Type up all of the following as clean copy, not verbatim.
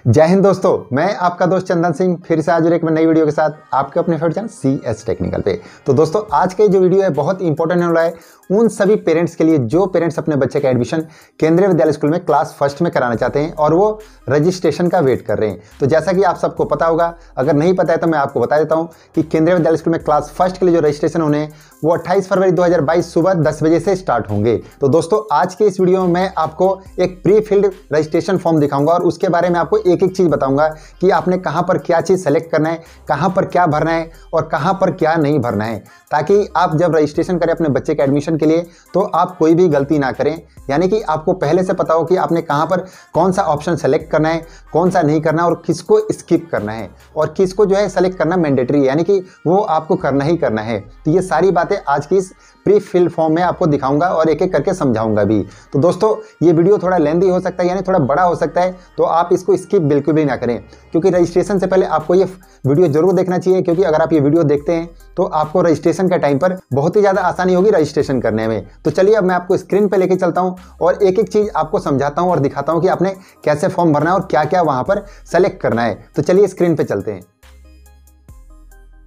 जय हिंद दोस्तों, मैं आपका दोस्त चंदन सिंह फिर से हाजिर एक नई वीडियो के साथ आपके अपने फेवरेट चैनल CS टेक्निकल पे। तो दोस्तों आज का जो वीडियो है बहुत इंपॉर्टेंट होने वाला है उन सभी पेरेंट्स के लिए जो पेरेंट्स अपने बच्चे का एडमिशन केंद्रीय विद्यालय स्कूल में क्लास फर्स्ट में कराना चाहते हैं और वो रजिस्ट्रेशन का वेट कर रहे हैं। तो जैसा कि आप सबको पता होगा, अगर नहीं पता है तो मैं आपको बता देता हूं कि केंद्रीय विद्यालय स्कूल में क्लास फर्स्ट के लिए जो रजिस्ट्रेशन होने हैं वो 28 फरवरी 2022 सुबह 10 बजे से स्टार्ट होंगे। तो दोस्तों आज के इस वीडियो में मैं आपको एक प्री फिल्ड रजिस्ट्रेशन फॉर्म दिखाऊंगा और उसके बारे में आपको एक एक चीज बताऊंगा कि आपने कहां पर क्या चीज सेलेक्ट करना है, कहां पर क्या भरना है और कहां पर क्या नहीं भरना है, ताकि आप जब रजिस्ट्रेशन करें अपने बच्चे के एडमिशन के लिए तो आप कोई भी गलती ना करें। यानी कि आपको पहले से पता हो कि आपने कहां पर कौन सा ऑप्शन सेलेक्ट करना है, कौन सा नहीं करना और किसको स्किप करना है और किसको जो है सेलेक्ट करना मैंडेटरी है, यानी कि वो आपको करना ही करना है। तो ये सारी बातें आज की इस प्री फिल फॉर्म में आपको दिखाऊंगा और एक एक करके समझाऊंगा भी। तो दोस्तों ये वीडियो थोड़ा लेंदी हो सकता है, यानी थोड़ा बड़ा हो सकता है, तो आप इसको स्किप बिल्कुल भी ना करें, क्योंकि रजिस्ट्रेशन से पहले आपको ये वीडियो जरूर देखना चाहिए, क्योंकि अगर आप ये वीडियो देखते हैं तो आपको रजिस्ट्रेशन के टाइम पर बहुत ही ज़्यादा आसानी होगी रजिस्ट्रेशन करने में। तो चलिए अब मैं आपको स्क्रीन पे लेके चलता हूं और एक एक चीज़ आपको समझाता हूं और दिखाता हूं कि आपने कैसे फॉर्म भरना है और क्या क्या वहां पर सेलेक्ट करना है। तो चलिए स्क्रीन पे चलते हैं।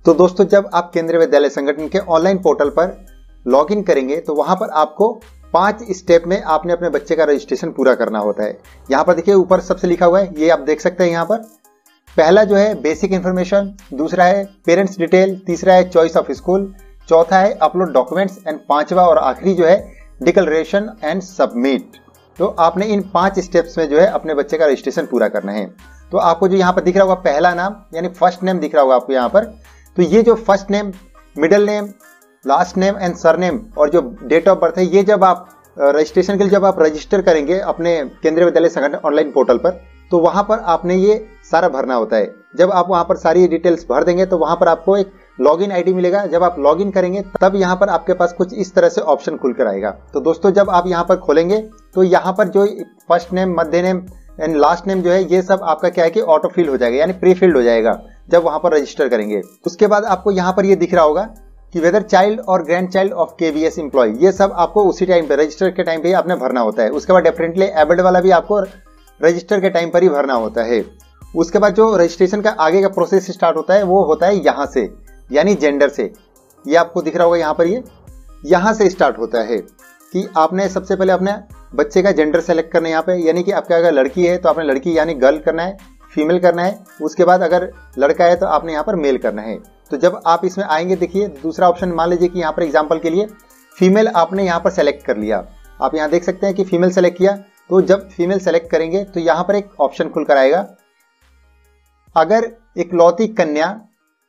तो दोस्तों जब आप केंद्रीय विद्यालय संगठन के ऑनलाइन पोर्टल पर लॉगिन करेंगे तो वहां पर आपको 5 स्टेप में आपने अपने बच्चे का रजिस्ट्रेशन पूरा करना होता है। यहाँ पर देखिए ऊपर सबसे लिखा हुआ है, ये आप देख सकते हैं। यहाँ पर पहला जो है बेसिक इन्फॉर्मेशन, दूसरा है पेरेंट्स डिटेल, तीसरा है चॉइस ऑफ स्कूल, चौथा है अपलोड डॉक्यूमेंट्स एंड पांचवा और आखिरी जो है डिक्लेरेशन एंड सबमिट। तो आपने इन 5 स्टेप्स में जो है अपने बच्चे का रजिस्ट्रेशन पूरा करना है। तो आपको जो यहाँ पर दिख रहा होगा पहला नाम यानी फर्स्ट नेम दिख रहा होगा आपको यहाँ पर, तो ये जो first name, middle name, last name and surname और जो डेट ऑफ बर्थ है, ये जब आप रजिस्ट्रेशन के लिए जब आप रजिस्टर करेंगे अपने केंद्रीय विद्यालय संगठन ऑनलाइन पोर्टल पर, तो वहां पर आपने ये सारा भरना होता है। जब आप वहां पर सारी डिटेल्स भर देंगे तो वहां पर आपको एक लॉगिन आईडी मिलेगा। जब आप लॉगिन करेंगे तब यहाँ पर आपके पास कुछ इस तरह से ऑप्शन खुलकर आएगा। तो दोस्तों जब आप यहाँ पर खोलेंगे तो यहाँ पर जो first name, Madhya name and last name जो है ये सब आपका क्या है कि ऑटो फिल हो जाएगा, यानी प्री फिल्ड हो जाएगा जब वहां पर रजिस्टर करेंगे। उसके बाद आपको यहाँ पर ये दिख रहा होगा कि वेदर चाइल्ड और grandchild of KVS employ, ये सब आपको उसी टाइम पे रजिस्टर के टाइम पे ही आपने भरना होता है। उसके बाद डेफिनेटली एबल्ड वाला भी आपको रजिस्टर के टाइम पर ही भरना होता है। उसके बाद जो रजिस्ट्रेशन का आगे का प्रोसेस स्टार्ट होता है वो होता है यहाँ से, यानी जेंडर से। ये आपको दिख रहा होगा यहाँ पर, ये यहाँ से स्टार्ट होता है कि आपने सबसे पहले अपने बच्चे का जेंडर सेलेक्ट करना है यहाँ पे, यानी कि आपका अगर लड़की है तो आपने लड़की यानी गर्ल करना है, फीमेल करना है। उसके बाद अगर लड़का है तो आपने यहाँ पर मेल करना है। तो जब आप इसमें आएंगे देखिए दूसरा ऑप्शन, मान लीजिए कि यहाँ पर एग्जांपल के लिए फीमेल आपने यहाँ पर सेलेक्ट कर लिया। आप यहाँ देख सकते हैं कि फीमेल सेलेक्ट किया। तो जब फीमेल सेलेक्ट करेंगे तो यहाँ पर एक ऑप्शन खुलकर आएगा, अगर इकलौती कन्या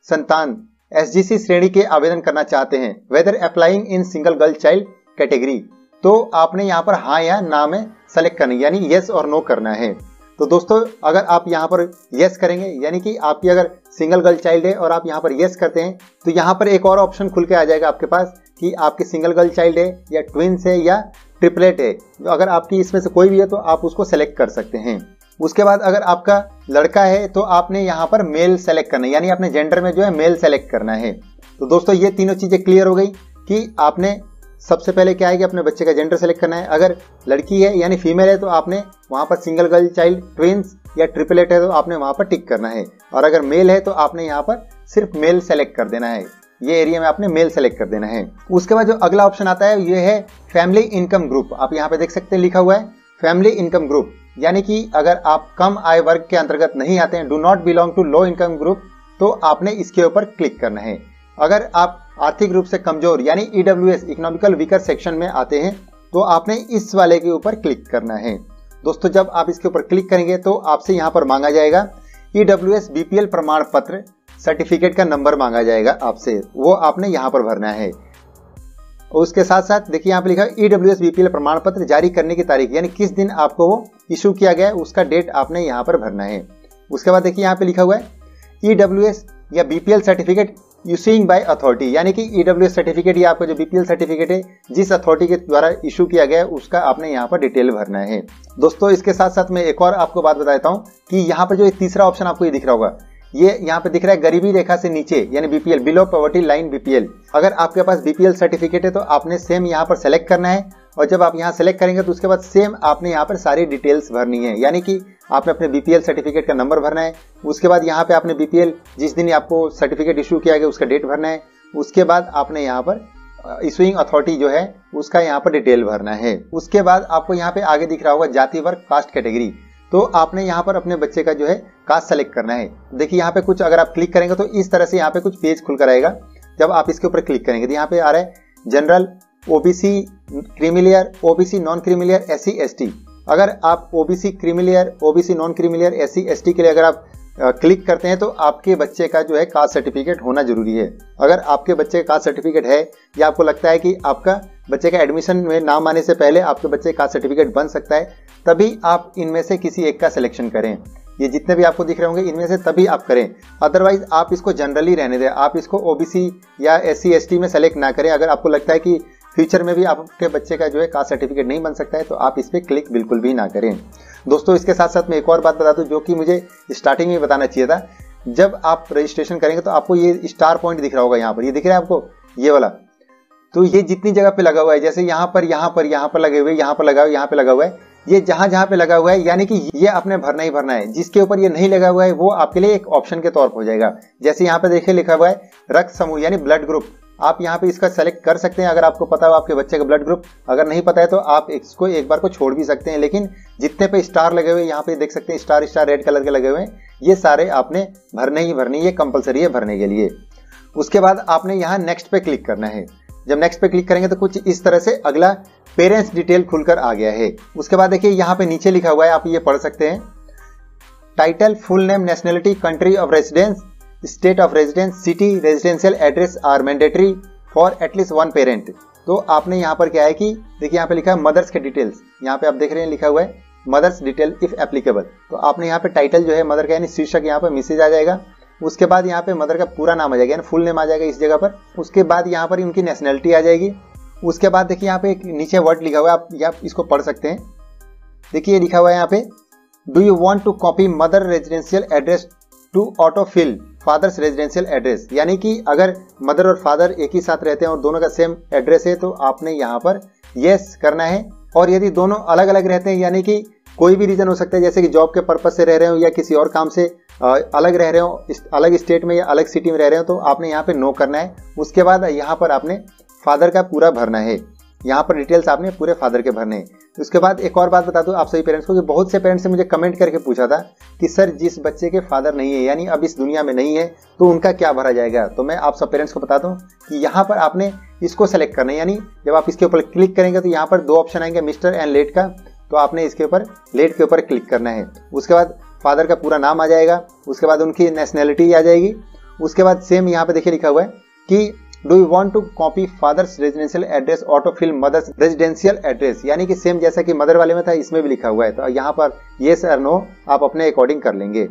संतान SGC श्रेणी के आवेदन करना चाहते हैं, whether applying in single girl child category, तो आपने यहाँ पर हाँ या ना में सेलेक्ट करना है, यानी यस और नो करना है। तो दोस्तों अगर आप यहाँ पर यस करेंगे, यानी कि आपकी अगर सिंगल गर्ल चाइल्ड है और आप यहाँ पर यस करते हैं, तो यहाँ पर एक और ऑप्शन खुल के आ जाएगा आपके पास कि आपकी सिंगल गर्ल चाइल्ड है या ट्विंस है या ट्रिपलेट है। तो अगर आपकी इसमें से कोई भी है तो आप उसको सेलेक्ट कर सकते हैं। उसके बाद अगर आपका लड़का है तो आपने यहाँ पर मेल सेलेक्ट करना है, यानी अपने जेंडर में जो है मेल सेलेक्ट करना है। तो दोस्तों ये तीनों चीजें क्लियर हो गई कि आपने सबसे पहले क्या है कि अपने बच्चे का जेंडर सेलेक्ट करना है। अगर लड़की है यानी फीमेल है तो आपने वहां पर सिंगल गर्ल चाइल्ड, ट्विंस या ट्रिपलेट है तो आपने वहां पर टिक करना है। और अगर मेल है तो आपने यहाँ पर सिर्फ मेल सेलेक्ट कर देना है, ये एरिया में आपने मेल सेलेक्ट कर देना है। उसके बाद जो अगला ऑप्शन आता है ये है फैमिली इनकम ग्रुप। आप यहाँ पे देख सकते हैं लिखा हुआ है फैमिली इनकम ग्रुप, यानी कि अगर आप कम आय वर्ग के अंतर्गत नहीं आते हैं, do not belong to low income group, तो आपने इसके ऊपर क्लिक करना है। अगर आप आर्थिक रूप से कमजोर यानी EWS इकोनॉमिकल वीकर सेक्शन में आते हैं तो आपने इस वाले के ऊपर क्लिक करना है। दोस्तों जब आप इसके ऊपर क्लिक करेंगे तो आपसे यहाँ पर मांगा जाएगा EWS BPL प्रमाण पत्र सर्टिफिकेट का नंबर मांगा जाएगा आपसे, वो आपने यहाँ पर भरना है। और उसके साथ साथ देखिए यहाँ पे लिखा है EWS BPL प्रमाण पत्र जारी करने की तारीख, यानी किस दिन आपको वो इशू किया गया है उसका डेट आपने यहाँ पर भरना है। उसके बाद देखिए यहाँ पे लिखा हुआ है EWS या BPL certificate issuing by authority, यानी कि EWS सर्टिफिकेट या आपका जो BPL सर्टिफिकेट है जिस अथॉरिटी के द्वारा इशू किया गया है उसका आपने यहाँ पर डिटेल भरना है। दोस्तों इसके साथ साथ मैं एक और आपको बात बता देता हूँ कि यहाँ पर जो तीसरा ऑप्शन आपको ये दिख रहा होगा, ये यहाँ पे दिख रहा है गरीबी रेखा से नीचे यानी BPL, below poverty line BPL। अगर आपके पास BPL सर्टिफिकेट है तो आपने सेम यहाँ पर सेलेक्ट करना है और जब आप यहाँ सेलेक्ट करेंगे तो उसके बाद सेम आपने यहाँ पर सारी डिटेल्स भरनी है, यानी कि आपने अपने बीपीएल सर्टिफिकेट का नंबर भरना है। उसके बाद यहाँ पे आपने बीपीएल जिस दिन आपको सर्टिफिकेट इशू किया गया उसका डेट भरना है। उसके बाद आपने यहाँ पर इशूइंग अथॉरिटी जो है उसका यहाँ पर डिटेल भरना है। उसके बाद आपको यहाँ पे आगे दिख रहा होगा जाति, वर्ग, कास्ट, कैटेगरी। तो आपने यहाँ पर अपने बच्चे का जो है कास्ट सेलेक्ट करना है। देखिए यहाँ पे कुछ अगर आप क्लिक करेंगे तो इस तरह से यहाँ पे कुछ पेज खुल कर आएगा। जब आप इसके ऊपर क्लिक करेंगे तो यहाँ पे आ रहा है general, OBC, creamy layer, OBC non creamy layer, SC ST. अगर आप OBC creamy layer, OBC non creamy layer, SC ST के लिए अगर आप क्लिक करते हैं तो आपके बच्चे का जो है कास्ट सर्टिफिकेट होना जरूरी है। अगर आपके बच्चे का कास्ट सर्टिफिकेट है या आपको लगता है कि आपका बच्चे का एडमिशन में नाम आने से पहले आपके बच्चे का कास्ट सर्टिफिकेट बन सकता है, तभी आप इनमें से किसी एक का सिलेक्शन करें। ये जितने भी आपको दिख रहे होंगे इनमें से तभी आप करें, अदरवाइज आप इसको जनरली रहने दें। आप इसको ओबीसी या एससी एसटी में सेलेक्ट ना करें। अगर आपको लगता है कि फ्यूचर में भी आपके बच्चे का जो है कास्ट सर्टिफिकेट नहीं बन सकता है तो आप इस पर क्लिक बिल्कुल भी ना करें। दोस्तों इसके साथ साथ मैं एक और बात बता दूं जो कि मुझे स्टार्टिंग में बताना चाहिए था। जब आप रजिस्ट्रेशन करेंगे तो आपको ये स्टार पॉइंट दिख रहा होगा, यहाँ पर ये दिख रहा है आपको ये वाला। तो ये जितनी जगह पे लगा हुआ है, जैसे यहाँ पर लगे हुए, यहाँ पर लगा हुआ, यहाँ पे लगा हुआ है, ये जहां पे लगा हुआ है यानी कि ये आपने भरना ही भरना है। जिसके ऊपर ये नहीं लगा हुआ है वो आपके लिए एक ऑप्शन के तौर पर हो जाएगा। जैसे यहाँ पे देखिए लिखा हुआ है रक्त समूह यानी ब्लड ग्रुप, आप यहाँ पे इसका सेलेक्ट कर सकते हैं अगर आपको पता हो आपके बच्चे का ब्लड ग्रुप। अगर नहीं पता है तो आप इसको एक बार को छोड़ भी सकते हैं, लेकिन जितने पे स्टार लगे हुए यहाँ पे देख सकते हैं स्टार स्टार रेड कलर के लगे हुए हैं, ये सारे आपने भरने ही भरने, ये कंपलसरी है भरने के लिए। उसके बाद आपने यहाँ नेक्स्ट पे क्लिक करना है। जब नेक्स्ट पे क्लिक करेंगे तो कुछ इस तरह से अगला पेरेंट्स डिटेल खुलकर आ गया है। उसके बाद देखिए यहाँ पे नीचे लिखा हुआ है, आप ये पढ़ सकते हैं, title, full name, nationality, country of residence, state of residence, city, residential address are mandatory for at least one parent. तो आपने यहाँ पर क्या है कि देखिए यहाँ पे लिखा है मदर्स के डिटेल्स, यहाँ पे आप देख रहे हैं लिखा हुआ है मदर्स डिटेल इफ एप्लीकेबल। तो आपने यहाँ पे टाइटल जो है मदर का यानी शीर्षक यहाँ पे मिसेज आ जाएगा। उसके बाद यहाँ पे मदर का पूरा नाम आ जाएगा यानी फुल नेम आ जाएगा इस जगह पर। उसके बाद यहाँ पर उनकी नेशनलिटी आ जाएगी। उसके बाद देखिए यहाँ पे एक नीचे वर्ड लिखा हुआ है, आप इसको पढ़ सकते हैं। देखिए लिखा हुआ है यहाँ पे, do you want to copy mother residential address to autofill father's residential address. यानी कि अगर मदर और फादर एक ही साथ रहते हैं और दोनों का सेम एड्रेस है तो आपने यहाँ पर यस करना है। और यदि दोनों अलग अलग रहते हैं यानी कि कोई भी रीजन हो सकता है, जैसे कि जॉब के पर्पज से रह रहे हो या किसी और काम से अलग रह रहे हो, अलग स्टेट में या अलग सिटी में रह रहे हो, तो आपने यहाँ पे नो करना है। उसके बाद यहाँ पर आपने फादर का पूरा भरना है, यहाँ पर डिटेल्स आपने पूरे फादर के भरने हैं। उसके बाद एक और बात बता दूं आप सभी पेरेंट्स को कि बहुत से पेरेंट्स ने मुझे कमेंट करके पूछा था कि सर जिस बच्चे के फादर नहीं है यानी अब इस दुनिया में नहीं है तो उनका क्या भरा जाएगा। तो मैं आप सब पेरेंट्स को बता दूं कि यहाँ पर आपने इसको सेलेक्ट करना है, यानी जब आप इसके ऊपर क्लिक करेंगे तो यहाँ पर दो ऑप्शन आएंगे, मिस्टर एंड लेट का। तो आपने इसके ऊपर लेट के ऊपर क्लिक करना है। उसके बाद फादर का पूरा नाम आ जाएगा, उसके बाद उनकी नेशनैलिटी आ जाएगी। उसके बाद सेम यहाँ पे देखिए लिखा हुआ है कि do you want to copy father's residential address autofill mother's residential address, यानी कि सेम जैसा कि मदर वाले में था इसमें भी लिखा हुआ है। तो यहाँ पर येस और नो आप अपने अकॉर्डिंग कर लेंगे।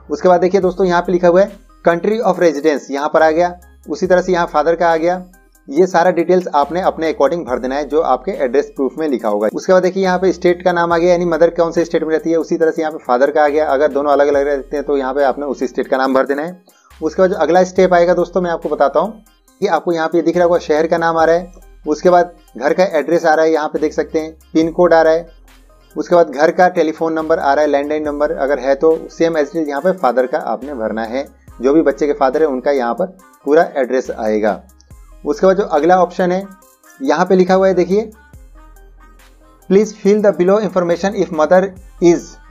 उसके बाद देखिए दोस्तों यहाँ पे लिखा हुआ है कंट्री ऑफ रेजिडेंस, यहाँ पर आ गया। उसी तरह से यहाँ फादर का आ गया। ये सारा डिटेल्स आपने अपने अकॉर्डिंग भर देना है जो आपके एड्रेस प्रूफ में लिखा होगा। उसके बाद देखिए यहाँ पे स्टेट का नाम आ गया, यानी मदर कौन से स्टेट में रहती है। उसी तरह से यहाँ पे फादर का आ गया। अगर दोनों अलग अलग रहते हैं तो यहाँ पे आपने उसी स्टेट का नाम भर देना है। उसके बाद जो अगला स्टेप आएगा दोस्तों मैं आपको बताता हूँ कि आपको यहाँ पे दिख रहा होगा शहर का नाम आ रहा है। उसके बाद घर का एड्रेस आ रहा है, यहाँ पे देख सकते हैं पिन कोड आ रहा है। उसके बाद घर का टेलीफोन नंबर आ रहा है, लैंडलाइन नंबर अगर है तो सेम एज इट इज यहाँ पे फादर का आपने भरना है। जो भी बच्चे के फादर है उनका यहाँ पर पूरा एड्रेस आएगा। उसके बाद जो अगला ऑप्शन है यहाँ पे लिखा हुआ है देखिए, please fill the below information if mother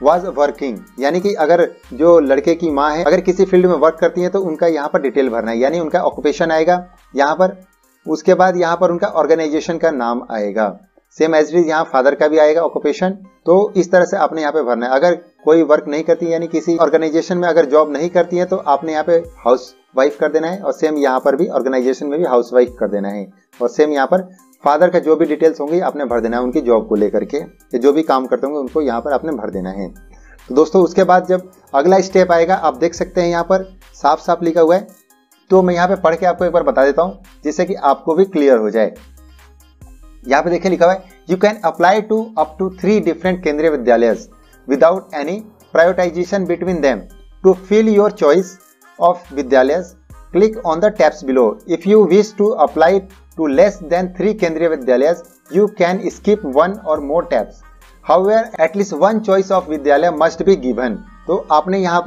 was working, यानी कि अगर जो लड़के की माँ है अगर किसी फील्ड में वर्क करती है तो उनका यहाँ पर डिटेल भरना है, यानी उनका ऑक्यूपेशन आएगा यहाँ पर। उसके बाद यहाँ पर उनका ऑर्गेनाइजेशन का नाम आएगा, सेम एज इट इज यहाँ फादर का भी आएगा ऑक्यूपेशन। तो इस तरह से आपने यहाँ पे भरना है। अगर कोई वर्क नहीं करती है यानी किसी ऑर्गेनाइजेशन में अगर जॉब नहीं करती है तो आपने यहाँ पे हाउस वाइफ कर देना है। और सेम यहाँ पर भी ऑर्गेनाइजेशन में भी हाउस वाइफ कर देना है। और सेम यहाँ पर फादर का जो भी डिटेल्स होंगी आपने भर देना है उनकी जॉब को लेकर के, जो भी काम करते होंगे उनको यहाँ पर आपने भर देना है। तो दोस्तों उसके बाद जब अगला स्टेप आएगा आप देख सकते हैं यहाँ पर साफ साफ लिखा हुआ है। तो मैं यहाँ पे पढ़ के आपको एक बार बता देता हूँ जिससे कि आपको भी क्लियर हो जाए। यहाँ पे देखिए लिखा हुआ है, you can apply to up to 3 different Kendriya Vidyalaya without any prioritization between them to fill your choice of Vidyalaya. Click on the tabs below. If you wish to apply to less than 3 केंद्रीय विद्यालय you can skip one or more tabs. However, at least one choice of विद्यालय must be given. तो आपने यहाँ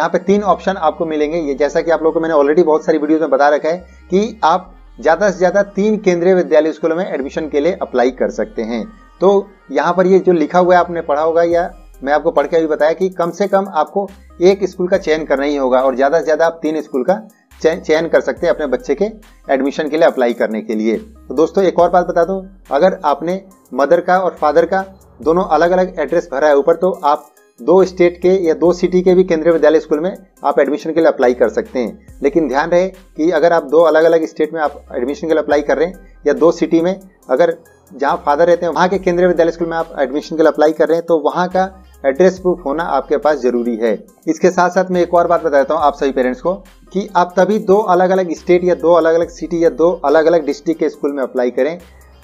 पे 3 option आपको मिलेंगे। ये जैसा कि आप लोगों को मैंने ऑलरेडी बहुत सारी वीडियोस में बता रखा है कि आप ज्यादा से ज्यादा 3 केंद्रीय विद्यालय स्कूलों में एडमिशन के लिए अप्लाई कर सकते हैं। तो यहाँ पर ये जो लिखा हुआ है आपने पढ़ा होगा या मैं आपको पढ़ के अभी बताया कि कम से कम आपको एक स्कूल का चयन करना ही होगा और ज्यादा से ज्यादा आप 3 स्कूल का चयन कर सकते हैं अपने बच्चे के एडमिशन के लिए अप्लाई करने के लिए। तो दोस्तों एक और बात बता दूं, अगर आपने मदर का और फादर का दोनों अलग अलग एड्रेस भरा है ऊपर, तो आप 2 स्टेट के या 2 सिटी के भी केंद्रीय विद्यालय स्कूल में आप एडमिशन के लिए अप्लाई कर सकते हैं। लेकिन ध्यान रहे कि अगर आप 2 अलग अलग स्टेट में आप एडमिशन के लिए अप्लाई कर रहे हैं या 2 सिटी में अगर जहां फादर रहते हैं वहां के केंद्रीय विद्यालय स्कूल में आप एडमिशन के लिए अप्लाई कर रहे हैं, तो वहां का एड्रेस प्रूफ होना आपके पास जरूरी है। इसके साथ साथ मैं एक और बात बताता हूं आप सभी पेरेंट्स को कि आप तभी 2 अलग अलग स्टेट या 2 अलग अलग सिटी या 2 अलग अलग डिस्ट्रिक्ट के स्कूल में अप्लाई करें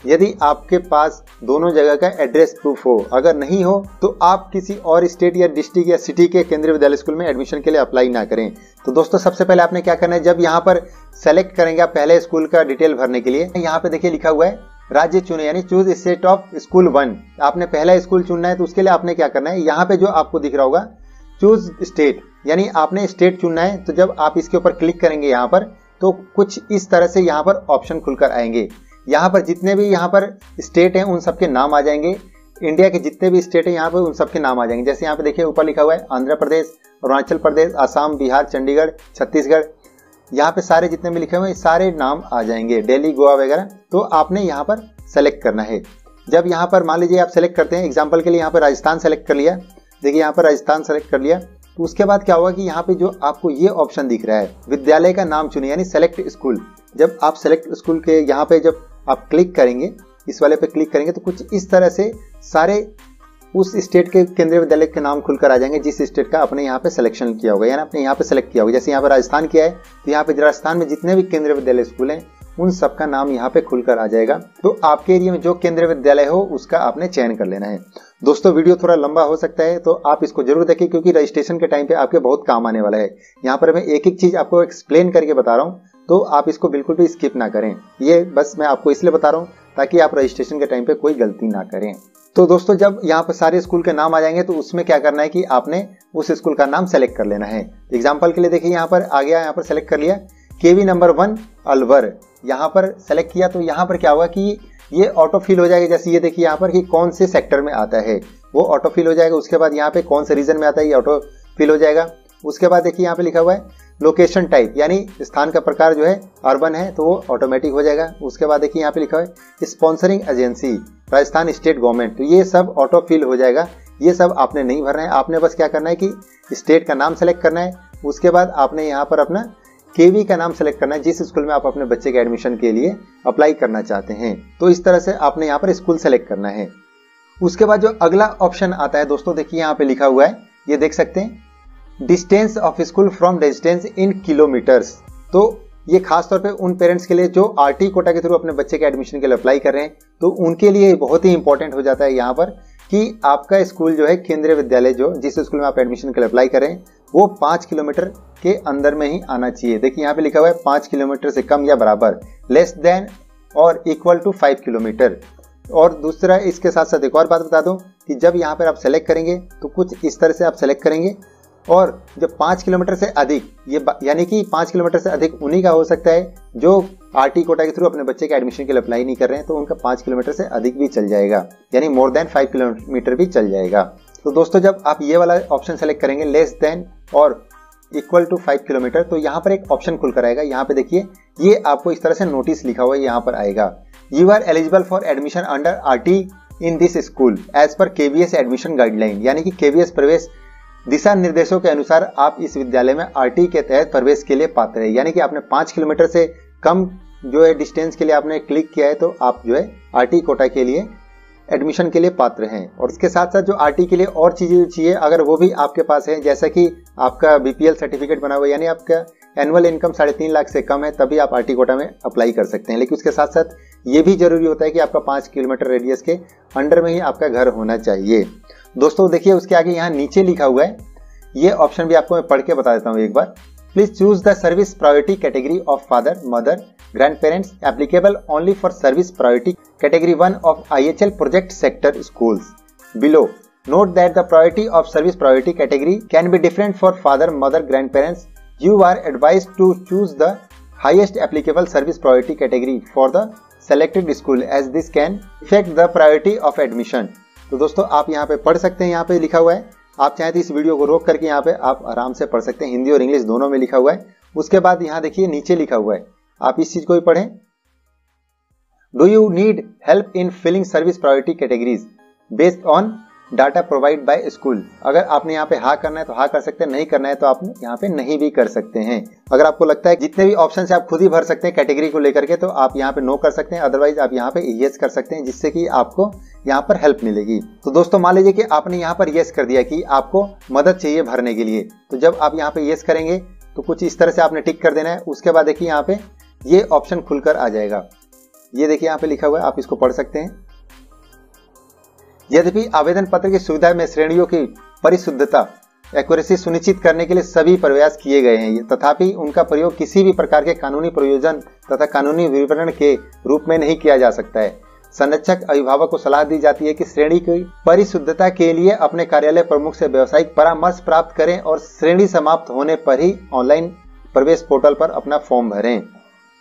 यदि आपके पास दोनों जगह का एड्रेस प्रूफ हो। अगर नहीं हो तो आप किसी और स्टेट या डिस्ट्रिक्ट या सिटी के केंद्रीय विद्यालय स्कूल में एडमिशन के लिए अप्लाई ना करें। तो दोस्तों सबसे पहले आपने क्या करना है, जब यहाँ पर सेलेक्ट करेंगे आप पहले स्कूल का डिटेल भरने के लिए, यहाँ पे देखिए लिखा हुआ है राज्य चुने यानी चूज स्टेट ऑफ स्कूल 1। आपने पहला स्कूल चुनना है तो उसके लिए आपने क्या करना है, यहाँ पे जो आपको दिख रहा होगा चूज स्टेट यानी आपने स्टेट चुनना है। तो जब आप इसके ऊपर क्लिक करेंगे यहाँ पर तो कुछ इस तरह से यहाँ पर ऑप्शन खुलकर आएंगे। यहाँ पर जितने भी यहाँ पर स्टेट हैं उन सबके नाम आ जाएंगे। इंडिया के जितने भी स्टेट हैं यहाँ पर उन सबके नाम आ जाएंगे। जैसे यहाँ पे देखिए ऊपर लिखा हुआ है आंध्र प्रदेश, अरुणाचल प्रदेश, असम, बिहार, चंडीगढ़, छत्तीसगढ़, यहाँ पे सारे जितने भी लिखे हुए हैं सारे नाम आ जाएंगे, दिल्ली, गोवा वगैरह। तो आपने यहाँ पर सेलेक्ट करना है। जब यहाँ पर मान लीजिए आप सेलेक्ट करते हैं, एग्जाम्पल के लिए यहाँ पर राजस्थान सेलेक्ट कर लिया, देखिए यहाँ पर राजस्थान सेलेक्ट कर लिया, तो उसके बाद क्या होगा कि यहाँ पे जो आपको ये ऑप्शन दिख रहा है विद्यालय का नाम चुनिए यानी सेलेक्ट स्कूल। जब आप सेलेक्ट स्कूल के यहाँ पे जब आप क्लिक करेंगे, इस वाले पे क्लिक करेंगे तो कुछ इस तरह से सारे उस स्टेट के केंद्रीय विद्यालय के नाम खुलकर आ जाएंगे जिस स्टेट का आपने यहाँ पे सिलेक्शन किया होगा यानी आपने यहाँ पे सेलेक्ट किया होगा। जैसे यहाँ पे राजस्थान किया है तो यहाँ पे राजस्थान में जितने भी केंद्रीय विद्यालय स्कूल हैं उन सबका नाम यहाँ पे खुलकर आ जाएगा। तो आपके एरिया में जो केंद्रीय विद्यालय हो उसका आपने चयन कर लेना है। दोस्तों वीडियो थोड़ा लंबा हो सकता है तो आप इसको जरूर देखें क्योंकि रजिस्ट्रेशन के टाइम पे आपके बहुत काम आने वाला है। यहाँ पर मैं एक एक चीज आपको एक्सप्लेन करके बता रहा हूँ तो आप इसको बिल्कुल भी स्किप ना करें। ये बस मैं आपको इसलिए बता रहा हूँ ताकि आप रजिस्ट्रेशन के टाइम पे कोई गलती ना करें। तो दोस्तों जब यहाँ पर सारे स्कूल के नाम आ जाएंगे तो उसमें क्या करना है कि आपने उस स्कूल का नाम सेलेक्ट कर लेना है। एग्जाम्पल के लिए देखिए यहाँ पर आ गया, यहाँ पर सेलेक्ट कर लिया केवी नंबर 1 अलवर, यहाँ पर सेलेक्ट किया तो यहाँ पर क्या होगा कि ये ऑटो फिल हो जाएगा। जैसे ये देखिए यहाँ पर कि कौन से सेक्टर में आता है वो ऑटो फिल हो जाएगा। उसके बाद यहाँ पे कौन से रीजन में आता है ये ऑटो फिल हो जाएगा। उसके बाद देखिए यहाँ पे लिखा हुआ है लोकेशन टाइप यानी स्थान का प्रकार जो है अर्बन है तो वो ऑटोमेटिक हो जाएगा। उसके बाद देखिए यहाँ पे लिखा हुआ है sponsoring agency Rajasthan state government, तो ये सब ऑटो फिल हो जाएगा। ये सब आपने नहीं भरना है, आपने बस क्या करना है कि स्टेट का नाम सेलेक्ट करना है। उसके बाद आपने यहाँ पर अपना केवी का नाम सेलेक्ट करना है जिस स्कूल में आप अपने बच्चे के एडमिशन के लिए अप्लाई करना चाहते हैं। तो इस तरह से आपने यहाँ पर स्कूल सेलेक्ट करना है। उसके बाद जो अगला ऑप्शन आता है दोस्तों देखिए यहाँ पे लिखा हुआ है, ये देख सकते हैं distance of school from residence in kilometres. तो ये खास तौर पे उन पेरेंट्स के लिए जो आरटी कोटा के थ्रू अपने बच्चे के एडमिशन के लिए अप्लाई कर रहे हैं तो उनके लिए बहुत ही इंपॉर्टेंट हो जाता है यहाँ पर कि आपका स्कूल जो है केंद्रीय विद्यालय जो जिस स्कूल में आप एडमिशन के लिए अप्लाई कर रहे हैं वो 5 किलोमीटर के अंदर में ही आना चाहिए। देखिए यहाँ पे लिखा हुआ है 5 किलोमीटर से कम या बराबर, लेस देन और इक्वल टू 5 किलोमीटर। और दूसरा इसके साथ साथ एक और बात बता दूं कि जब यहाँ पर आप सेलेक्ट करेंगे तो कुछ इस तरह से आप सेलेक्ट करेंगे और जब 5 किलोमीटर से अधिक ये यानी कि 5 किलोमीटर से अधिक उन्हीं का हो सकता है जो आरटी कोटा के थ्रू अपने बच्चे के एडमिशन के लिए अप्लाई नहीं कर रहे हैं तो उनका 5 किलोमीटर से अधिक भी चल जाएगा यानी मोर देन 5 किलोमीटर भी चल जाएगा। तो दोस्तों जब आप ये वाला ऑप्शन सेलेक्ट करेंगे लेस देन और इक्वल टू 5 किलोमीटर तो यहाँ पर एक ऑप्शन खुलकर आएगा। यहाँ पे देखिए ये आपको इस तरह से नोटिस लिखा हुआ है यहाँ पर आएगा, you are eligible for admission under RT in this school as per KVS admission guideline, यानी कि केवीएस प्रवेश दिशा निर्देशों के अनुसार आप इस विद्यालय में आरटी के तहत प्रवेश के लिए पात्र है। यानी कि आपने 5 किलोमीटर से कम जो है डिस्टेंस के लिए आपने क्लिक किया है तो आप जो है आरटी कोटा के लिए एडमिशन के लिए पात्र हैं। और इसके साथ साथ जो आरटी के लिए और चीजें चाहिए अगर वो भी आपके पास है, जैसा कि आपका बीपीएल सर्टिफिकेट बना हुआ है यानी आपका एनुअल इनकम 3.5 लाख से कम है तभी आप आरटी कोटा में अप्लाई कर सकते हैं। लेकिन उसके साथ साथ ये भी जरूरी होता है कि आपका 5 किलोमीटर रेडियस के अंडर में ही आपका घर होना चाहिए। दोस्तों देखिए उसके आगे यहाँ नीचे लिखा हुआ है, ये ऑप्शन भी आपको मैं पढ़ के बता देता हूँ एक बार। Please choose the service priority category of father, mother, grand parents applicable only for service priority category 1 of IHL project sector schools. Below, note that the priority of service priority category can be different for father, mother, grandparents. You are advised to choose the highest applicable service priority category for the selected school as this can affect the priority of admission. तो दोस्तों आप यहाँ पे पढ़ सकते हैं, यहाँ पे लिखा हुआ है, आप चाहें तो इस वीडियो को रोक करके यहाँ पे आप आराम से पढ़ सकते हैं, हिंदी और इंग्लिश दोनों में लिखा हुआ है। उसके बाद यहाँ देखिए नीचे लिखा हुआ है, आप इस चीज को भी पढ़ें। Do you need help in filling service priority categories based on data provide by school. अगर आपने यहाँ पे हाँ करना है तो हाँ कर सकते हैं, नहीं करना है तो आप यहाँ पे नहीं भी कर सकते हैं। अगर आपको लगता है जितने भी ऑप्शन आप खुद ही भर सकते हैं कैटेगरी को लेकर के, तो आप यहाँ पे नो कर सकते हैं, अदरवाइज आप यहाँ पे येस कर सकते हैं, जिससे कि आपको यहाँ पर हेल्प मिलेगी। तो दोस्तों मान लीजिए कि आपने यहाँ पर येस कर दिया कि आपको मदद चाहिए भरने के लिए, तो जब आप यहाँ पे येस करेंगे तो कुछ इस तरह से आपने टिक कर देना है। उसके बाद देखिए यहाँ पे ये ऑप्शन खुलकर आ जाएगा, ये देखिए यहाँ पे लिखा हुआ है, आप इसको पढ़ सकते हैं। यद्यपि आवेदन पत्र की सुविधा में श्रेणियों की परिशुद्धता एक्यूरेसी सुनिश्चित करने के लिए सभी प्रयास किए गए हैं, तथापि उनका प्रयोग किसी भी प्रकार के कानूनी प्रयोजन तथा कानूनी विवरण के रूप में नहीं किया जा सकता है। संरक्षक अभिभावक को सलाह दी जाती है कि श्रेणी की परिशुद्धता के लिए अपने कार्यालय प्रमुख से व्यावसायिक परामर्श प्राप्त करें और श्रेणी समाप्त होने पर ही ऑनलाइन प्रवेश पोर्टल पर अपना फॉर्म भरें।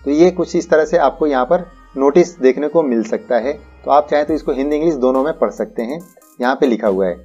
तो ये कुछ इस तरह से आपको यहाँ पर नोटिस देखने को मिल सकता है। तो आप चाहें तो इसको हिंदी इंग्लिश दोनों में पढ़ सकते हैं, यहाँ पे लिखा हुआ है।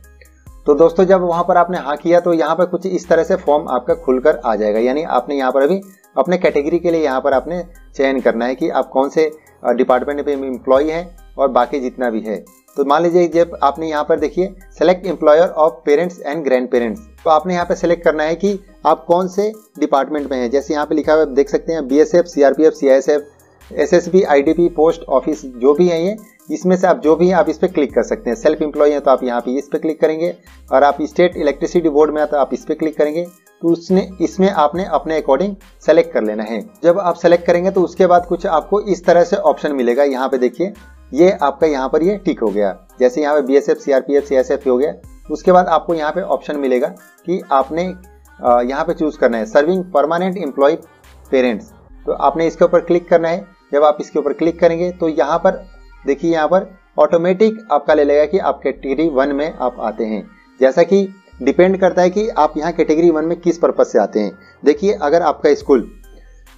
तो दोस्तों जब वहां पर आपने हाँ किया तो यहाँ पर कुछ इस तरह से फॉर्म आपका खुलकर आ जाएगा, यानी आपने यहाँ पर अभी अपने कैटेगरी के लिए यहाँ पर आपने चयन करना है कि आप कौन से डिपार्टमेंट में एम्प्लॉय हैं और बाकी जितना भी है। तो मान लीजिए जब आपने यहाँ पर देखिए select employer of parents and grand parents, तो आपने यहाँ पे सेलेक्ट करना है कि आप कौन से डिपार्टमेंट में हैं। जैसे यहाँ पे लिखा हुआ है देख सकते हैं, BSF, CRPF, CISF, SSB, IDP, post office जो भी है ये, इसमें से आप जो भी है आप इस पे क्लिक कर सकते हैं। सेल्फ एम्प्लॉय है तो आप यहाँ पे इस पे क्लिक करेंगे, और आप स्टेट इलेक्ट्रिसिटी बोर्ड में है तो आप इस पे क्लिक करेंगे। तो इसमें आपने अपने अकॉर्डिंग सेलेक्ट कर लेना है। जब आप सेलेक्ट करेंगे तो उसके बाद कुछ आपको इस तरह से ऑप्शन मिलेगा। यहाँ पे देखिए ये आपका यहाँ पर ये टिक हो गया, जैसे यहाँ पे BSF, CRPF, CISF हो गया। उसके बाद आपको यहाँ पे ऑप्शन मिलेगा कि आपने यहाँ पे चूज करना है सर्विंग परमानेंट एम्प्लॉय पेरेंट्स, तो आपने इसके ऊपर क्लिक करना है। जब आप इसके ऊपर क्लिक करेंगे तो यहाँ पर देखिए यहाँ पर ऑटोमेटिक आपका ले लेगा कि आप कैटेगरी 1 में आप आते हैं। जैसा कि डिपेंड करता है कि आप यहाँ कैटेगरी 1 में किस पर्पज से आते हैं। देखिए अगर आपका स्कूल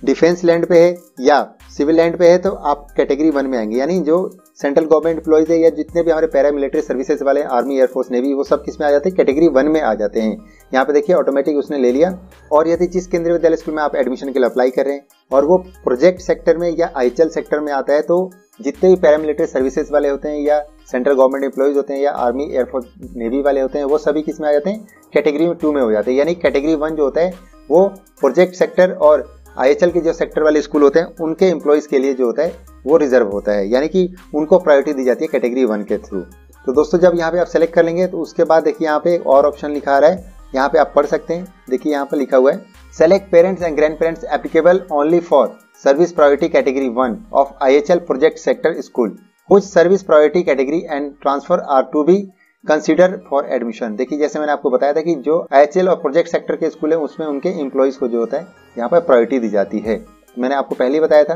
डिफेंस लैंड पे है या सिविल लैंड पे है तो आप कैटेगरी 1 में आएंगे, यानी जो सेंट्रल गवर्नमेंट एम्प्लॉयज है या जितने भी हमारे पैरामिलिट्री सर्विसेज वाले, आर्मी, एयरफोर्स, नेवी, वो सब किस में आ जाते हैं, कैटेगरी 1 में आ जाते हैं। यहाँ पे देखिए ऑटोमेटिक उसने ले लिया। और यदि जिस केंद्रीय विद्यालय स्कूल में आप एडमिशन के लिए अप्लाई कर रहे हैं और वो प्रोजेक्ट सेक्टर में या IHL सेक्टर में आता है, तो जितने भी पैरामिलिट्री सर्विसेज वाले होते हैं या सेंट्रल गवर्नमेंट एम्प्लॉयज होते हैं या आर्मी, एयरफोर्स, नेवी वाले होते हैं, वो सभी किस में आ जाते हैं, कैटेगरी 2 में हो जाते हैं। यानी कैटेगरी 1 जो होता है वो प्रोजेक्ट सेक्टर और IHL के जो सेक्टर वाले स्कूल होते हैं उनके एम्प्लॉयज के लिए जो होता है वो रिजर्व होता है, यानी कि उनको प्रायोरिटी दी जाती है कैटेगरी 1 के थ्रू। तो दोस्तों जब यहाँ पे आप सेलेक्ट कर लेंगे तो उसके बाद देखिए यहाँ पे एक और ऑप्शन लिखा आ रहा है, यहाँ पे आप पढ़ सकते हैं। देखिए यहाँ पे लिखा हुआ है select parents and grand parents applicable only for service priority category 1 of IHL project sector school which service priority category and transfer are to be consider for admission. देखिए जैसे मैंने आपको बताया था कि जो IHL और प्रोजेक्ट सेक्टर के स्कूल है उसमें उनके एम्प्लॉयज को जो होता है यहाँ पर प्रायोरिटी दी जाती है, मैंने आपको पहले ही बताया था।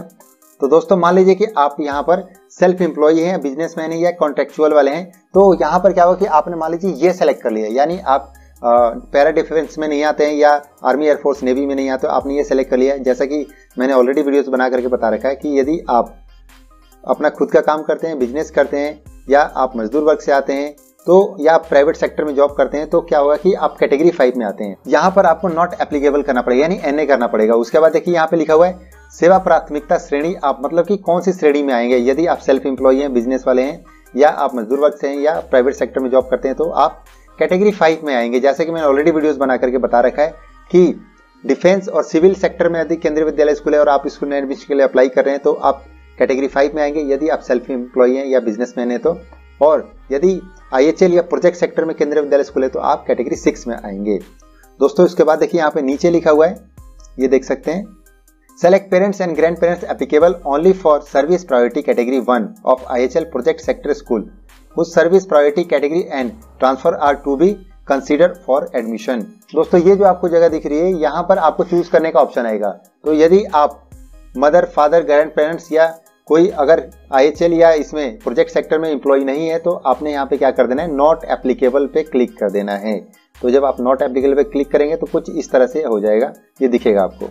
तो दोस्तों मान लीजिए कि आप यहाँ पर सेल्फ एम्प्लॉय हैं, बिजनेसमैन है या कॉन्ट्रेक्चुअल वाले हैं, तो यहाँ पर क्या होगा कि आपने मान लीजिए ये सेलेक्ट कर लिया, यानी आप पैरा डिफेंस में नहीं आते हैं या आर्मी, एयरफोर्स, नेवी में नहीं आते, तो आपने ये सेलेक्ट कर लिया। जैसा कि मैंने ऑलरेडी वीडियोस बना करके बता रखा है कि यदि आप अपना खुद का काम करते हैं, बिजनेस करते हैं, या आप मजदूर वर्ग से आते हैं, तो या आप प्राइवेट सेक्टर में जॉब करते हैं, तो क्या होगा कि आप कैटेगरी 5 में आते हैं। यहाँ पर आपको नॉट एप्लीकेबल करना पड़ेगा, यानी NA करना पड़ेगा। उसके बाद देखिए यहाँ पे लिखा हुआ है सेवा प्राथमिकता श्रेणी, आप मतलब कि कौन सी श्रेणी में आएंगे। यदि आप सेल्फ एम्प्लॉय हैं, बिजनेस वाले हैं, या आप मजदूर वर्ग से हैं, या प्राइवेट सेक्टर में जॉब करते हैं, तो आप कैटेगरी 5 में आएंगे। जैसे कि मैंने ऑलरेडी वीडियोस बना करके बता रखा है कि डिफेंस और सिविल सेक्टर में यदि केंद्रीय विद्यालय स्कूल है और आप स्कूल में एडमिशन के लिए अप्लाई कर रहे हैं तो आप कैटेगरी 5 में आएंगे। यदि आप सेल्फ एम्प्लॉय हैं या बिजनेसमैन है तो, और यदि IHL या प्रोजेक्ट सेक्टर में केंद्रीय विद्यालय स्कूल है तो आप कैटेगरी 6 में आएंगे। दोस्तों इसके बाद देखिए यहाँ पे नीचे लिखा हुआ है, ये देख सकते हैं select parents and grand parents applicable only for service priority category 1 of IHL project sector school उस service priority category and transfer are to be consider for admission. दोस्तों ये जो आपको जगह दिख रही है यहाँ पर आपको चूज करने का ऑप्शन आएगा। तो यदि आप मदर, फादर, ग्रैंड पेरेंट्स या कोई अगर IHL या इसमें प्रोजेक्ट सेक्टर में एम्प्लॉय नहीं है तो आपने यहाँ पे क्या कर देना है, नॉट एप्लीकेबल पे क्लिक कर देना है। तो जब आप नॉट एप्लीकेबल पे क्लिक करेंगे तो कुछ इस तरह से हो जाएगा, ये दिखेगा आपको।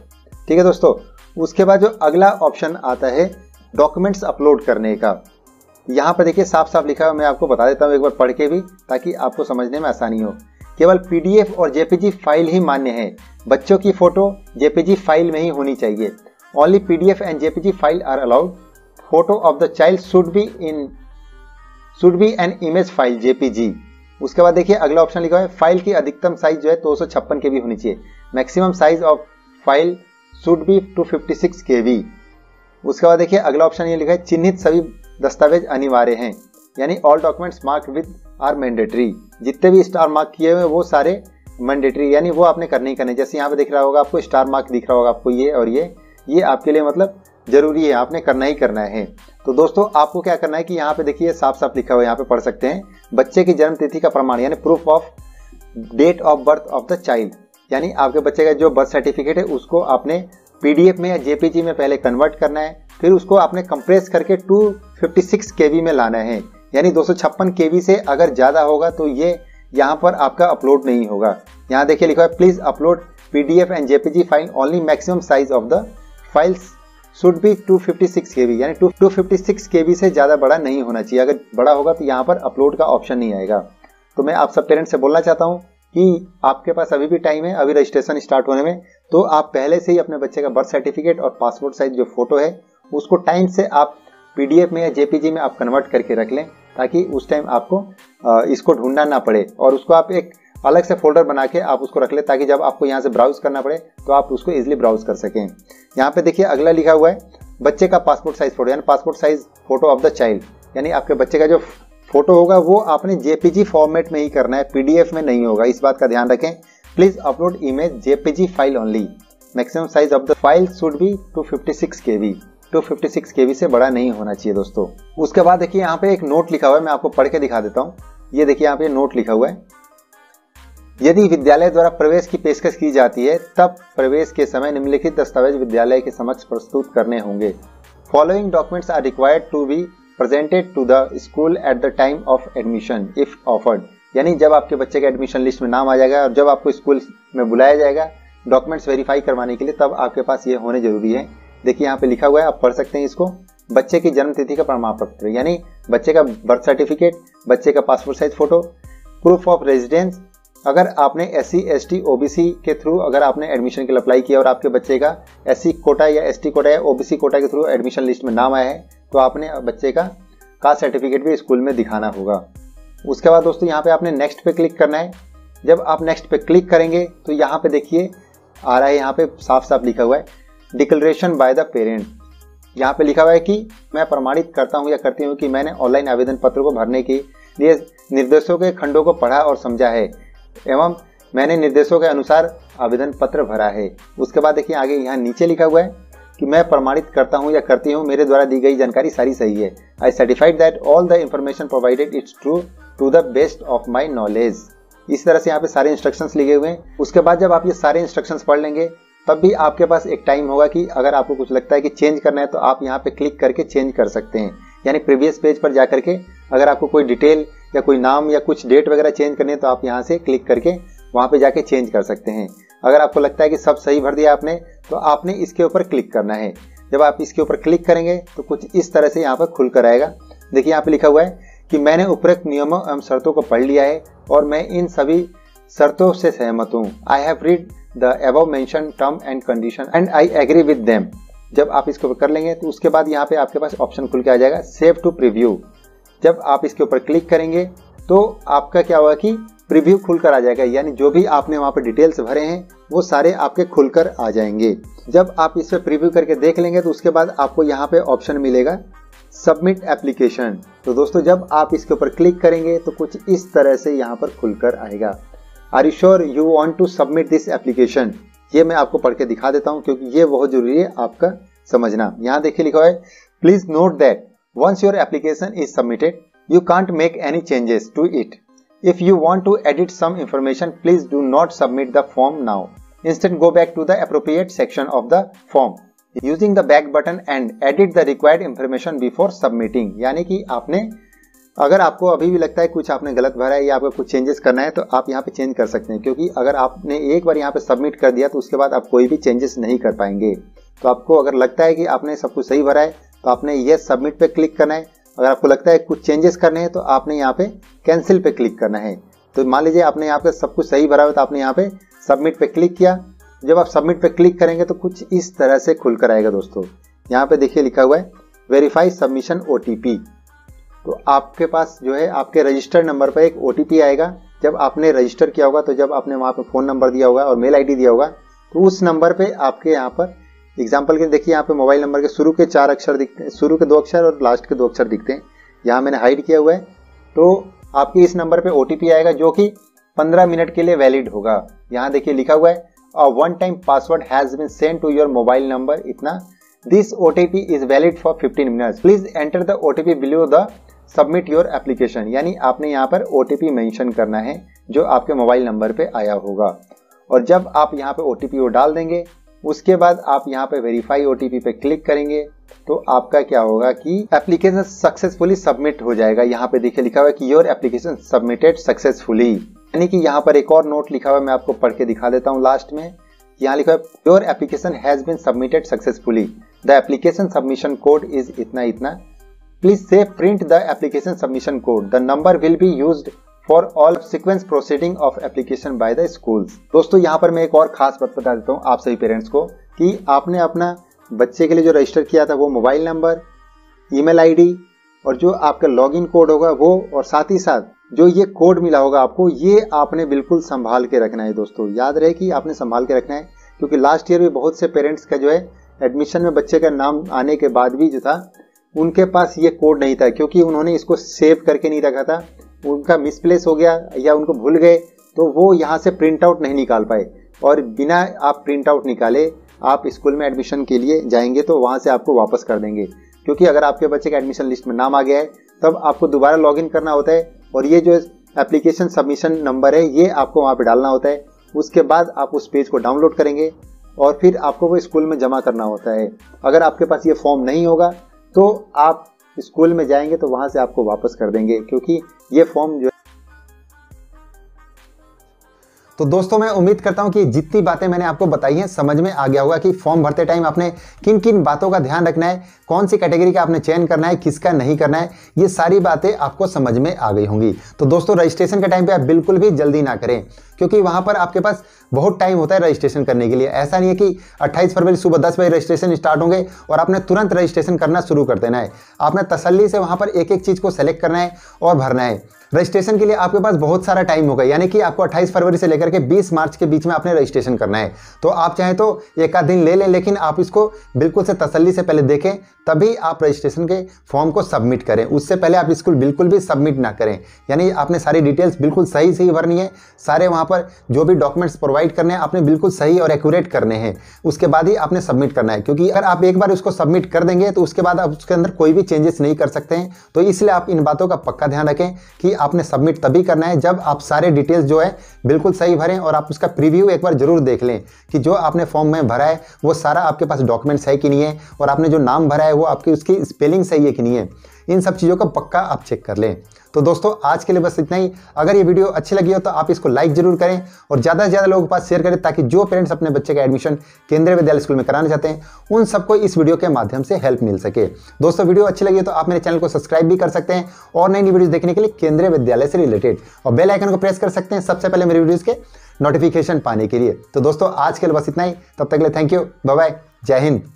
ठीक है दोस्तों, उसके बाद जो अगला ऑप्शन आता है डॉक्यूमेंट्स अपलोड करने का, यहाँ पर देखिए साफ साफ लिखा है, मैं आपको बता देता हूँ एक बार पढ़ के भी ताकि आपको समझने में आसानी हो। केवल PDF और JPG फाइल ही मान्य है। बच्चों की फोटो JPG फाइल में ही होनी चाहिए। Only PDF and JPG file are allowed. Photo of the child should be an image file JPG। उसके बाद देखिए अगला ऑप्शन लिखा है फाइल की अधिकतम साइज जो है 256 KB होनी चाहिए। Maximum size of file should be 256 KB। उसके बाद देखिए अगला ऑप्शन ये लिखा है चिन्हित सभी दस्तावेज अनिवार्य हैं, यानी all documents marked with are mandatory. जितने भी स्टार मार्क किए हुए वो सारे मैंडेटरी, यानी वो आपने करने ही करने। जैसे यहाँ पे दिख रहा होगा आपको स्टार मार्क दिख रहा होगा आपको, ये और ये आपके लिए मतलब जरूरी है, आपने करना ही करना है। तो दोस्तों आपको क्या करना है कि यहाँ पे देखिए साफ साफ लिखा हुआ है, यहाँ पे पढ़ सकते हैं बच्चे की जन्म तिथि का प्रमाण यानी proof of date of birth of the child, यानी आपके बच्चे का जो बर्थ सर्टिफिकेट है उसको आपने PDF में या JPG में पहले कन्वर्ट करना है, फिर उसको आपने कंप्रेस करके 256 KB में लाना है। यानी 256 KB से अगर ज्यादा होगा तो ये यहाँ पर आपका अपलोड नहीं होगा। यहाँ देखिए लिखा है please upload PDF and JPG file only maximum size of the files should be 256 KB, यानी 256 KB से ज्यादा बड़ा नहीं होना चाहिए। अगर बड़ा होगा तो यहाँ पर अपलोड का ऑप्शन नहीं आएगा। तो मैं आप सब पेरेंट्स से बोलना चाहता हूँ कि आपके पास अभी भी टाइम है, अभी रजिस्ट्रेशन स्टार्ट होने में, तो आप पहले से ही अपने बच्चे का बर्थ सर्टिफिकेट और पासपोर्ट साइज जो फोटो है उसको टाइम से आप PDF में या JPG में आप कन्वर्ट करके रख लें, ताकि उस टाइम आपको इसको ढूंढना ना पड़े, और उसको आप एक अलग से फोल्डर बना के आप उसको रख लें, ताकि जब आपको यहाँ से ब्राउज करना पड़े तो आप उसको इजिली ब्राउज कर सकें। यहाँ पे देखिए अगला लिखा हुआ है बच्चे का पासपोर्ट साइज फोटो, यानी passport size photo of the child, यानी आपके बच्चे का जो फोटो होगा वो आपने JPG फॉर्मेट में ही करना है, PDF में नहीं होगा। इस बात का ध्यान रखें। Please upload image JPG file only. Maximum size of the file should be 256 KB। 256 KB से बड़ा नहीं होना चाहिए दोस्तों। उसके बाद देखिए यहाँ पे एक नोट लिखा हुआ है, मैं आपको पढ़ के दिखा देता हूँ। ये देखिए यहाँ पे नोट लिखा हुआ है, यदि विद्यालय द्वारा प्रवेश की पेशकश की जाती है तब प्रवेश के समय निम्नलिखित दस्तावेज विद्यालय के समक्ष प्रस्तुत करने होंगे। Following documents are required to be presented to the school at the time of admission if offered, यानी जब आपके बच्चे का एडमिशन लिस्ट में नाम आ जाएगा और जब आपको स्कूल में बुलाया जाएगा डॉक्यूमेंट्स वेरीफाई करवाने के लिए, तब आपके पास ये होने जरूरी है। देखिए यहाँ पे लिखा हुआ है, आप पढ़ सकते हैं इसको। बच्चे की जन्म तिथि का प्रमाण पत्र, यानी बच्चे का बर्थ सर्टिफिकेट, बच्चे का passport size photo, proof of residence. अगर आपने SC ST OBC के थ्रू अगर आपने एडमिशन के लिए अप्लाई किया और आपके बच्चे का SC कोटा या ST कोटा या OBC कोटा के थ्रू एडमिशन लिस्ट में नाम आया है, तो आपने बच्चे का कास्ट सर्टिफिकेट भी स्कूल में दिखाना होगा। उसके बाद दोस्तों यहाँ पे आपने नेक्स्ट पे क्लिक करना है। जब आप नेक्स्ट पे क्लिक करेंगे तो यहाँ पे देखिए आ रहा है, यहाँ पे साफ साफ लिखा हुआ है डिक्लेरेशन बाय द पेरेंट। यहाँ पे लिखा हुआ है कि मैं प्रमाणित करता हूँ या करती हूँ कि मैंने ऑनलाइन आवेदन पत्र को भरने के लिए निर्देशों के खंडों को पढ़ा और समझा है एवं मैंने निर्देशों के अनुसार आवेदन पत्र भरा है। उसके बाद देखिए आगे यहाँ नीचे लिखा हुआ है कि मैं प्रमाणित करता हूँ या करती हूँ मेरे द्वारा दी गई जानकारी सारी सही है। I certified that all the information provided it's true to the best of my knowledge. इस तरह से यहाँ पे सारे इंस्ट्रक्शंस लिखे हुए हैं। उसके बाद जब आप ये सारे इंस्ट्रक्शंस पढ़ लेंगे तब भी आपके पास एक टाइम होगा कि अगर आपको कुछ लगता है कि चेंज करना है तो आप यहाँ पे क्लिक करके चेंज कर सकते हैं। यानी प्रीवियस पेज पर जा करके अगर आपको कोई डिटेल या कोई नाम या कुछ डेट वगैरह चेंज करनी है तो आप यहाँ से क्लिक करके वहाँ पे जाके चेंज कर सकते हैं। अगर आपको लगता है कि सब सही भर दिया आपने तो आपने इसके ऊपर क्लिक करना है। जब आप इसके ऊपर क्लिक करेंगे तो कुछ इस तरह से यहाँ पर खुल कर आएगा। देखिए यहाँ पे लिखा हुआ है कि मैंने उपरोक्त नियमों एवं शर्तों को पढ़ लिया है और मैं इन सभी शर्तों से सहमत हूँ। I have read the above mention term and condition and I agree with them. जब आप इसके ऊपर कर लेंगे तो उसके बाद यहाँ पे आपके पास ऑप्शन खुल के आ जाएगा सेव टू प्रीव्यू। जब आप इसके ऊपर क्लिक करेंगे तो आपका क्या होगा कि प्रीव्यू खुलकर आ जाएगा, यानी जो भी आपने वहाँ पे डिटेल्स भरे हैं वो सारे आपके खुलकर आ जाएंगे। जब आप इस पर प्रीव्यू करके देख लेंगे तो उसके बाद आपको यहाँ पे ऑप्शन मिलेगा सबमिट एप्लीकेशन। तो दोस्तों जब आप इसके ऊपर क्लिक करेंगे तो कुछ इस तरह से यहाँ पर खुलकर आएगा। Are you sure you want to submit this application. ये मैं आपको पढ़ के दिखा देता हूँ क्योंकि ये बहुत जरूरी है आपका समझना। यहाँ देखिए लिखा है please note that once your application is submitted you can't make any changes to it. If you want to edit some information please do not submit the form now. Instead go back to the appropriate section of the form. Using the back button and edit the required information before submitting. यानी कि आपने, अगर आपको अभी भी लगता है कुछ आपने गलत भरा है या आपको कुछ चेंजेस करना है तो आप यहाँ पे चेंज कर सकते हैं, क्योंकि अगर आपने एक बार यहाँ पे सबमिट कर दिया तो उसके बाद आप कोई भी चेंजेस नहीं कर पाएंगे। तो आपको अगर लगता है कि आपने सब कुछ सही भरा है तो आपने येस सबमिट पे क्लिक करना है। अगर आपको लगता है कुछ चेंजेस करने हैं तो आपने यहाँ पे कैंसिल पे क्लिक करना है। तो मान लीजिए आपने यहाँ पे सब कुछ सही भरा हुआ तो आपने यहाँ पे सबमिट पे क्लिक किया। जब आप सबमिट पे क्लिक करेंगे तो कुछ इस तरह से खुल कर आएगा दोस्तों। यहाँ पे देखिए लिखा हुआ है वेरीफाई सबमिशन OTP। तो आपके पास जो है आपके रजिस्टर्ड नंबर पर एक OTP आएगा। जब आपने रजिस्टर किया होगा तो जब आपने वहाँ पे फ़ोन नंबर दिया होगा और मेल ID दिया होगा तो उस नंबर पे आपके यहाँ पर एग्जाम्पल के देखिए यहाँ पे मोबाइल नंबर के शुरू के 4 अक्षर दिखते हैं, शुरू के 2 अक्षर और लास्ट के 2 अक्षर दिखते हैं। यहाँ मैंने हाइड किया हुआ है। तो आपके इस नंबर पे OTP आएगा जो कि 15 मिनट के लिए वैलिड होगा। यहाँ देखिए लिखा हुआ है a one time password has been send to your mobile number इतना। This OTP is valid for 15 minutes. Please enter the OTP below the submit your application. यानी आपने यहाँ पर OTP मेंशन करना है जो आपके मोबाइल नंबर पे आया होगा। और जब आप यहाँ पे OTP को डाल देंगे उसके बाद आप यहाँ पे वेरीफाई OTP पे क्लिक करेंगे तो आपका क्या होगा कि एप्लीकेशन सक्सेसफुली सबमिट हो जाएगा। यहाँ पे देखिए लिखा हुआ है कि योर एप्लीकेशन सबमिटेड सक्सेसफुली। यानी कि यहाँ पर एक और नोट लिखा हुआ है, मैं आपको पढ़ के दिखा देता हूँ लास्ट में। यहाँ लिखा है your application has been submitted successfully, the application submission code is इतना इतना। Please say print the application submission code. The number will be used for all sequence proceeding of application by the schools. दोस्तों यहाँ पर मैं एक और खास बात बता देता हूँ आप सभी पेरेंट्स को कि आपने अपना बच्चे के लिए जो रजिस्टर किया था वो मोबाइल नंबर, ईमेल ID और जो आपका लॉगिन कोड होगा वो, और साथ ही साथ जो ये कोड मिला होगा आपको, ये आपने बिल्कुल संभाल के रखना है दोस्तों। याद रहे कि आपने संभाल के रखना है, क्योंकि लास्ट ईयर भी बहुत से पेरेंट्स का जो है एडमिशन में बच्चे का नाम आने के बाद भी जो था उनके पास ये कोड नहीं था, क्योंकि उन्होंने इसको सेव करके नहीं रखा था। उनका मिसप्लेस हो गया या उनको भूल गए तो वो यहाँ से प्रिंट आउट नहीं निकाल पाए। और बिना आप प्रिंट आउट निकाले आप स्कूल में एडमिशन के लिए जाएंगे तो वहाँ से आपको वापस कर देंगे, क्योंकि अगर आपके बच्चे का एडमिशन लिस्ट में नाम आ गया है तब आपको दोबारा लॉगिन करना होता है और ये जो एप्लीकेशन सबमिशन नंबर है ये आपको वहाँ पर डालना होता है। उसके बाद आप उस पेज को डाउनलोड करेंगे और फिर आपको वो स्कूल में जमा करना होता है। अगर आपके पास ये फॉर्म नहीं होगा तो आप स्कूल में जाएंगे तो वहां से आपको वापस कर देंगे, क्योंकि ये फॉर्म जो। तो दोस्तों मैं उम्मीद करता हूं कि जितनी बातें मैंने आपको बताई हैं समझ में आ गया होगा कि फॉर्म भरते टाइम आपने किन किन बातों का ध्यान रखना है, कौन सी कैटेगरी का आपने चयन करना है, किसका नहीं करना है, ये सारी बातें आपको समझ में आ गई होंगी। तो दोस्तों रजिस्ट्रेशन के टाइम पे आप बिल्कुल भी जल्दी ना करें, क्योंकि वहां पर आपके पास बहुत टाइम होता है रजिस्ट्रेशन करने के लिए। ऐसा नहीं है कि 28 फरवरी सुबह 10 बजे रजिस्ट्रेशन स्टार्ट होंगे और आपने तुरंत रजिस्ट्रेशन करना शुरू कर देना है। आपने तसल्ली से वहां पर एक एक चीज को सेलेक्ट करना है और भरना है। रजिस्ट्रेशन के लिए आपके पास बहुत सारा टाइम होगा, यानी कि आपको 28 फरवरी से लेकर के 20 मार्च के बीच में आपने रजिस्ट्रेशन करना है। तो आप चाहे तो एक आध दिन ले लें, लेकिन आप इसको बिल्कुल से तसल्ली से पहले देखें, तभी आप रजिस्ट्रेशन के फॉर्म को सबमिट करें। उससे पहले आप इसको बिल्कुल भी सबमिट ना करें। यानी आपने सारी डिटेल्स बिल्कुल सही सही भरनी है। सारे वहाँ पर जो भी डॉक्यूमेंट्स प्रोवाइड करने हैं आपने बिल्कुल सही और एक्यूरेट करने हैं। उसके बाद ही आपने सबमिट करना है, क्योंकि अगर आप एक बार उसको सबमिट कर देंगे तो उसके बाद आप उसके अंदर कोई भी चेंजेस नहीं कर सकते हैं। तो इसलिए आप इन बातों का पक्का ध्यान रखें कि आपने सबमिट तभी करना है जब आप सारे डिटेल्स जो है बिल्कुल सही भरें और आप उसका प्रीव्यू एक बार जरूर देख लें कि जो आपने फॉर्म में भरा है वो सारा आपके पास डॉक्यूमेंट्स है कि नहीं है, और आपने जो नाम भरा है वो आपकी उसकी स्पेलिंग सही है कि नहीं है। इन सब चीज़ों का पक्का आप चेक कर लें। तो दोस्तों आज के लिए बस इतना ही। अगर ये वीडियो अच्छी लगी हो तो आप इसको लाइक जरूर करें और ज़्यादा से ज़्यादा लोगों के पास शेयर करें, ताकि जो पेरेंट्स अपने बच्चे का एडमिशन केंद्रीय विद्यालय स्कूल में कराना चाहते हैं उन सबको इस वीडियो के माध्यम से हेल्प मिल सके। दोस्तों वीडियो अच्छी लगी तो आप मेरे चैनल को सब्सक्राइब भी कर सकते हैं और नई नई वीडियोज़ देखने के लिए केंद्रीय विद्यालय से रिलेटेड, और बेल आइकन को प्रेस कर सकते हैं सबसे पहले मेरी वीडियोज़ के नोटिफिकेशन पाने के लिए। तो दोस्तों आज के लिए बस इतना ही। तब तक के लिए थैंक यू, बाय बाय, जय हिंद।